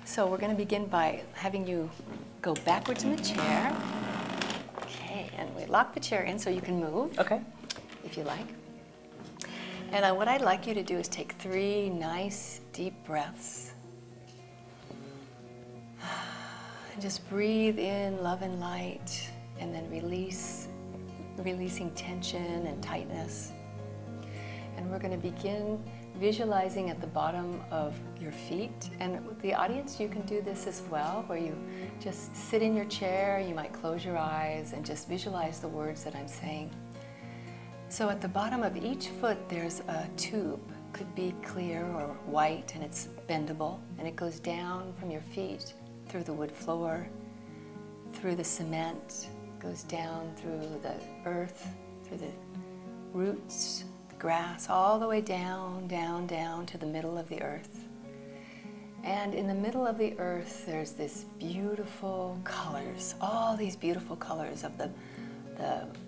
So we're going to begin by having you go backwards in the chair. Okay, and we lock the chair in so you can move. Okay. If you like. And what I'd like you to do is take 3 nice deep breaths. And just breathe in love and light, and then releasing tension and tightness. And we're going to begin visualizing at the bottom of your feet. And with the audience, you can do this as well, where you just sit in your chair, you might close your eyes and just visualize the words that I'm saying. So at the bottom of each foot, there's a tube. Could be clear or white, and it's bendable. And it goes down from your feet, through the wood floor, through the cement, goes down through the earth, through the roots, the grass, all the way down, down, down to the middle of the earth. And in the middle of the earth, there's this beautiful colors, all these beautiful colors of the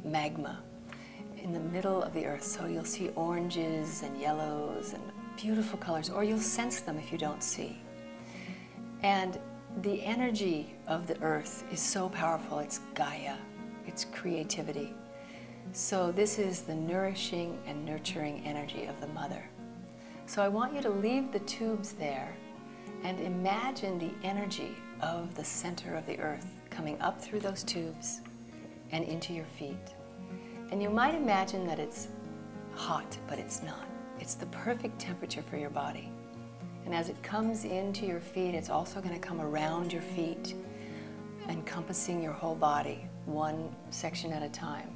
magma in the middle of the earth. So you'll see oranges and yellows and beautiful colors, or you'll sense them if you don't see. And the energy of the earth is so powerful. It's Gaia, it's creativity. So this is the nourishing and nurturing energy of the mother. So I want you to leave the tubes there and imagine the energy of the center of the earth coming up through those tubes and into your feet. And you might imagine that it's hot, but it's not. It's the perfect temperature for your body. And as it comes into your feet, it's also going to come around your feet, encompassing your whole body, one section at a time.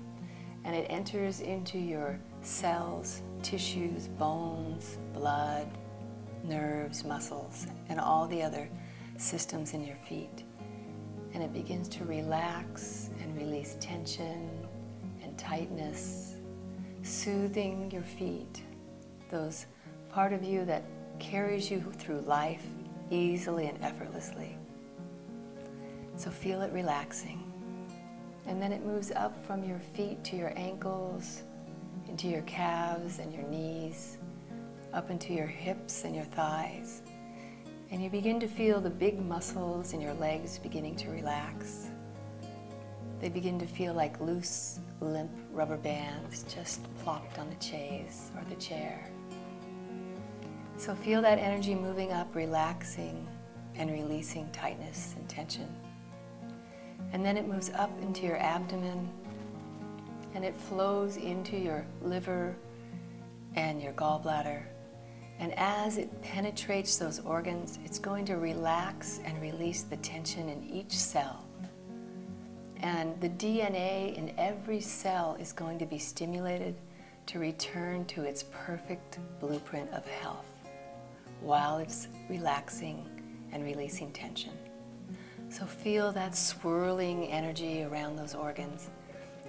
And it enters into your cells, tissues, bones, blood, nerves, muscles, and all the other systems in your feet. And it begins to relax and release tension and tightness, soothing your feet, those part of you that carries you through life easily and effortlessly. So feel it relaxing. And then it moves up from your feet to your ankles, into your calves and your knees, up into your hips and your thighs. And you begin to feel the big muscles in your legs beginning to relax. They begin to feel like loose, limp rubber bands just plopped on the chaise or the chair. So feel that energy moving up, relaxing and releasing tightness and tension. And then it moves up into your abdomen, and it flows into your liver and your gallbladder. And as it penetrates those organs, it's going to relax and release the tension in each cell. And the DNA in every cell is going to be stimulated to return to its perfect blueprint of health, while it's relaxing and releasing tension. So feel that swirling energy around those organs.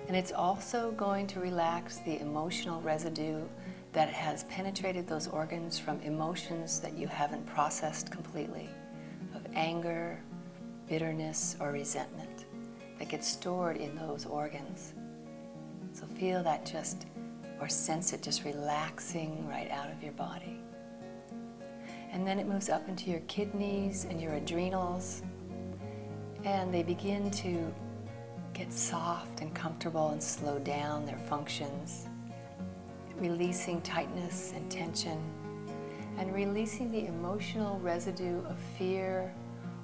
And it's also going to relax the emotional residue that has penetrated those organs from emotions that you haven't processed completely, of anger, bitterness, or resentment that gets stored in those organs. So feel that just, or sense it just relaxing right out of your body. And then it moves up into your kidneys and your adrenals, and they begin to get soft and comfortable and slow down their functions, releasing tightness and tension, and releasing the emotional residue of fear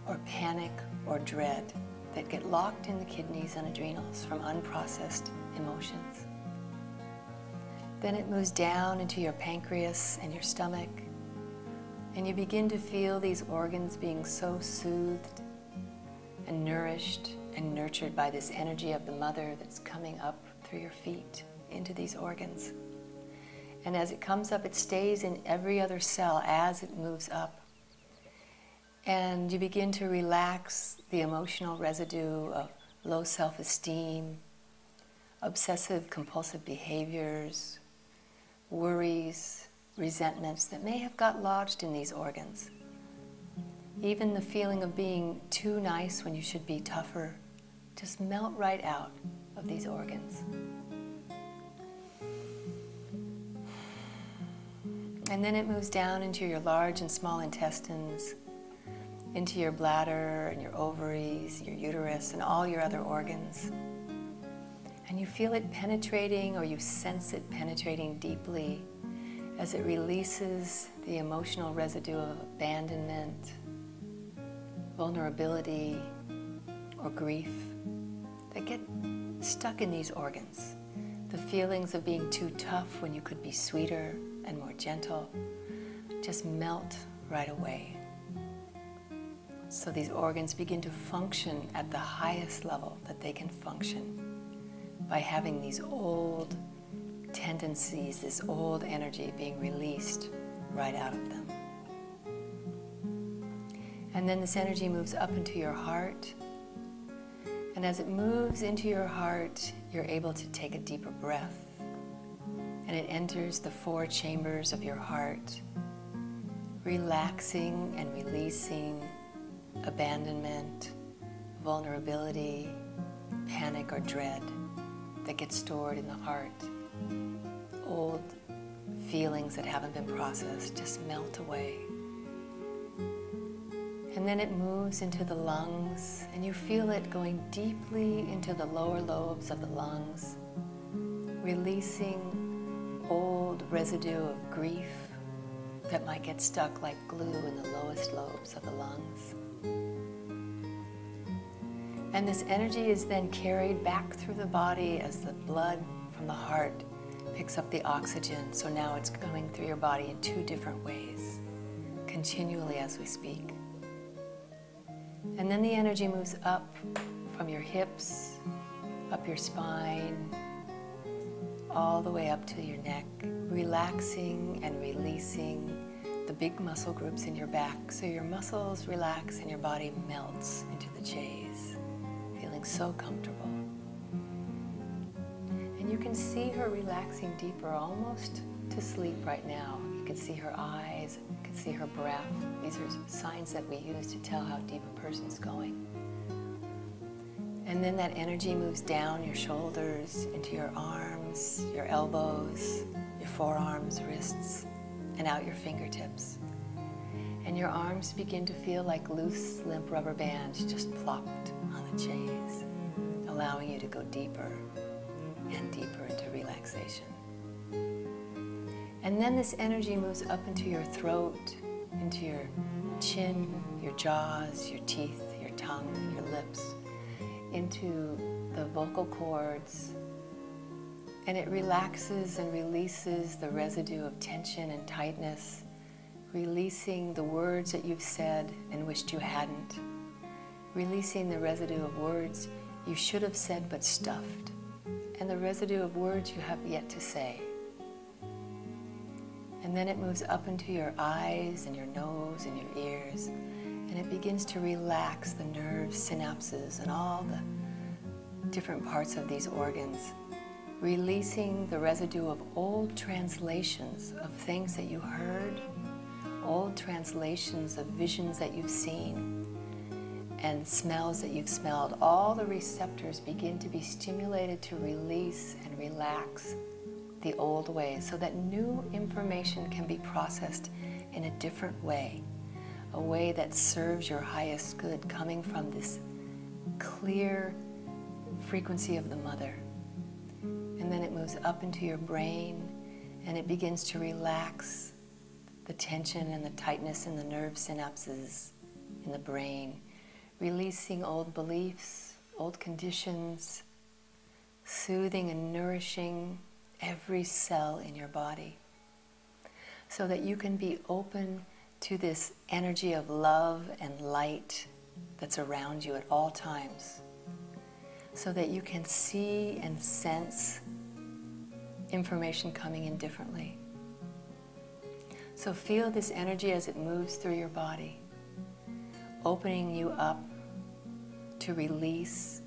or panic or dread that get locked in the kidneys and adrenals from unprocessed emotions. Then it moves down into your pancreas and your stomach, and you begin to feel these organs being so soothed and nourished and nurtured by this energy of the mother that's coming up through your feet into these organs. And as it comes up, it stays in every other cell as it moves up. And you begin to relax the emotional residue of low self-esteem, obsessive compulsive behaviors, worries, resentments that may have got lodged in these organs. Even the feeling of being too nice when you should be tougher, just melt right out of these organs. And then it moves down into your large and small intestines, into your bladder and your ovaries, your uterus, and all your other organs. And you feel it penetrating, or you sense it penetrating deeply as it releases the emotional residue of abandonment, vulnerability, or grief that get stuck in these organs. The feelings of being too tough when you could be sweeter and more gentle just melt right away. So these organs begin to function at the highest level that they can function by having these old tendencies, this old energy being released right out of them. And then this energy moves up into your heart. And as it moves into your heart, you're able to take a deeper breath. And it enters the 4 chambers of your heart, relaxing and releasing abandonment, vulnerability, panic, or dread that gets stored in the heart. Old feelings that haven't been processed just melt away. And then it moves into the lungs, and you feel it going deeply into the lower lobes of the lungs, releasing old residue of grief that might get stuck like glue in the lowest lobes of the lungs. And this energy is then carried back through the body as the blood from the heart picks up the oxygen. So now it's going through your body in 2 different ways, continually as we speak. And then the energy moves up from your hips, up your spine, all the way up to your neck, relaxing and releasing the big muscle groups in your back. So your muscles relax and your body melts into the chaise, feeling so comfortable. And you can see her relaxing deeper, almost to sleep right now. You can see her eyes, you can see her breath. These are signs that we use to tell how deep a person's going. And then that energy moves down your shoulders, into your arms, your elbows, your forearms, wrists, and out your fingertips. And your arms begin to feel like loose, limp rubber bands just plopped on the chaise, allowing you to go deeper and deeper into relaxation. And then this energy moves up into your throat, into your chin, your jaws, your teeth, your tongue, your lips, into the vocal cords. And it relaxes and releases the residue of tension and tightness, releasing the words that you've said and wished you hadn't, releasing the residue of words you should have said but stuffed, and the residue of words you have yet to say. And then it moves up into your eyes and your nose and your ears, and it begins to relax the nerves, synapses, and all the different parts of these organs, releasing the residue of old translations of things that you heard, old translations of visions that you've seen, and smells that you've smelled. All the receptors begin to be stimulated to release and relax the old ways so that new information can be processed in a different way, a way that serves your highest good, coming from this clear frequency of the mother. And then it moves up into your brain, and it begins to relax the tension and the tightness in the nerve synapses in the brain, releasing old beliefs, old conditions, soothing and nourishing every cell in your body so that you can be open to this energy of love and light that's around you at all times, so that you can see and sense information coming in differently. So feel this energy as it moves through your body, opening you up to release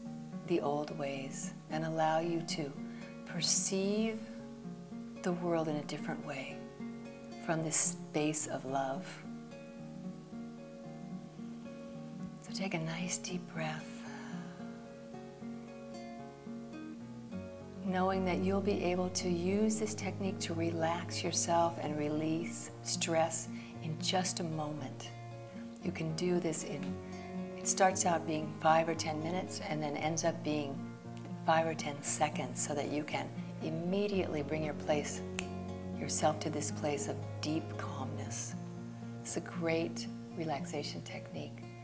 the old ways and allow you to perceive the world in a different way from this space of love. So take a nice deep breath, knowing that you'll be able to use this technique to relax yourself and release stress in just a moment. You can do this it starts out being 5 or 10 minutes and then ends up being 5 or 10 seconds, so that you can immediately bring yourself to this place of deep calmness. It's a great relaxation technique.